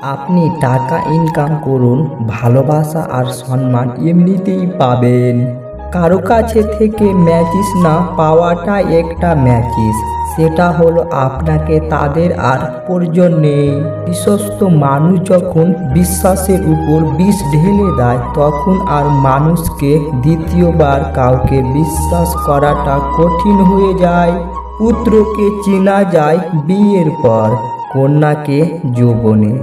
আপনি টাকা ইনকাম করুন, ভালোবাসা আর সম্মান এমনিতেই পাবেন। কারো কাছে থেকে ম্যাচিস না পাওয়াটা একটা ম্যাচিস, সেটা হলো আপনাকে তাদের আর প্রয়োজন নেই। বিশ্বস্ত মানুষ যখন বিশ্বাসের উপর বিষ ঢেলে দেয় তখন আর মানুষকে দ্বিতীয়বার কাউকে বিশ্বাস করাটা কঠিন হয়ে যায়। পুত্রকে চেনা যায় বিয়ের পর, কন্যাকে যৌবনে,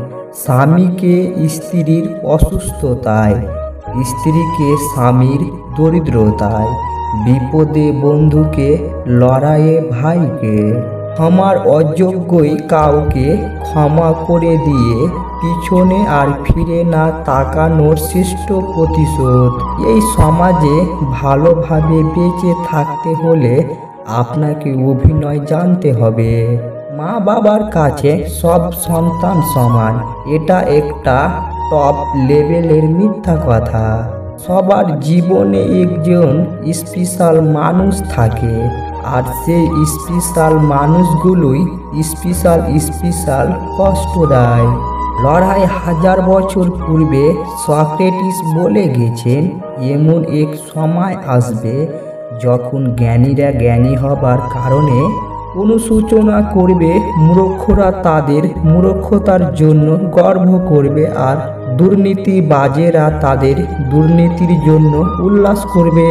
স্বামীকে স্ত্রীর অসুস্থতায়, স্ত্রীকে স্বামীর দরিদ্রতায়, বিপদে বন্ধুকে, লড়াইয়ে ভাইকে। ক্ষমার অযোগ্যই কাউকে ক্ষমা করে দিয়ে পিছনে আর ফিরে না তাকানোর শ্রেষ্ঠ প্রতিশোধ। এই সমাজে ভালোভাবে বেঁচে থাকতে হলে আপনাকে অভিনয় জানতে হবে। মা বাবার কাছে সব সন্তান সমান, এটা একটা টপ লেভেলের মিথ্যা কথা। সবার জীবনে একজন স্পেশাল মানুষ থাকে, আর সেই স্পেশাল মানুষগুলোই স্পেশাল কষ্ট দেয়। লড়াই 1000 বছর পূর্বে সক্রেটিস বলে গেছেন, এমন এক সময় আসবে যখন জ্ঞানীরা জ্ঞানী হবার কারণে অনুশোচনা করবে, মূর্খরা তাদের মূর্খতার জন্য গর্ব করবে, আর দুর্নীতিবাজেরা তাদের দুর্নীতির জন্য উল্লাস করবে।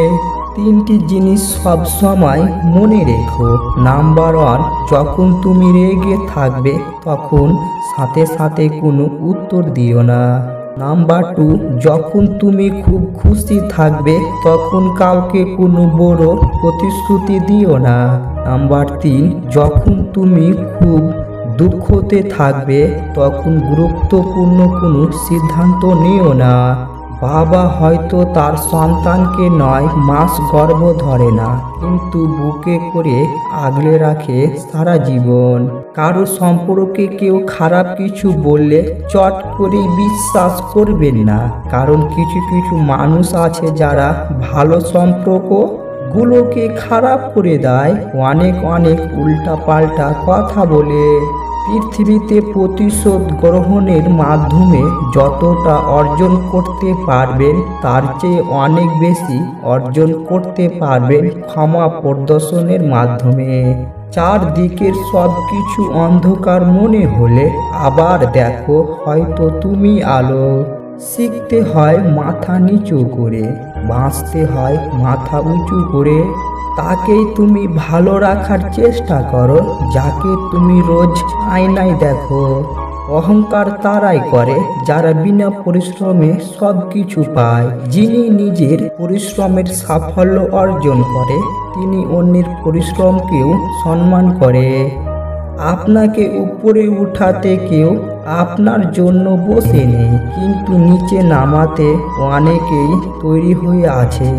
3টি জিনিস সব সময় মনে রেখো। নাম্বার 1, যখন তুমি রেগে থাকবে তখন সাথে সাথে কোনো উত্তর দিও না। নাম্বার 2, যখন তুমি খুব খুশি থাকবে তখন কাউকে কোনো বড় প্রতিশ্রুতি দিও না। নাম্বার 3, যখন তুমি খুব দুঃখতে থাকবে তখন গুরুত্বপূর্ণ কোনো সিদ্ধান্ত নিও না। বাবা হয়তো তার সন্তানকে 9 মাস গর্ভ ধরে না, কিন্তু বুকে করে আগলে রাখে সারা জীবন। কারো সম্পর্কে কেউ খারাপ কিছু বললে চট করে বিশ্বাস করবেন না, কারণ কিছু মানুষ আছে যারা ভালো সম্পর্ক গুলোকে খারাপ করে দেয় অনেক উল্টাপাল্টা কথা বলে। পৃথিবীতে প্রতিশোধ গ্রহণের মাধ্যমে যতটা অর্জন করতে পারবেন তার চেয়ে অনেক বেশি অর্জন করতে পারবেন ক্ষমা প্রদর্শনের মাধ্যমে। চারদিকের সব কিছু অন্ধকার মনে হলে আবার দেখো, হয়তো তুমি আলো। শিখতে হয় মাথা নিচু করে, বাঁচতে হয় মাথা উঁচু করে। তাকেই তুমি ভালো রাখার চেষ্টা করো যাকে তুমি রোজ আয়নায় দেখো। অহংকার তারাই করে যারা বিনা পরিশ্রমে সব কিছু পায়। যিনি নিজের পরিশ্রমের সাফল্য অর্জন করে তিনি অন্যের পরিশ্রমকেও সম্মান করে। আপনাকে উপরে উঠাতে কেউ আপনার জন্য বসে নেই, কিন্তু নিচে নামাতে অনেকেই তৈরি হয়ে আছে।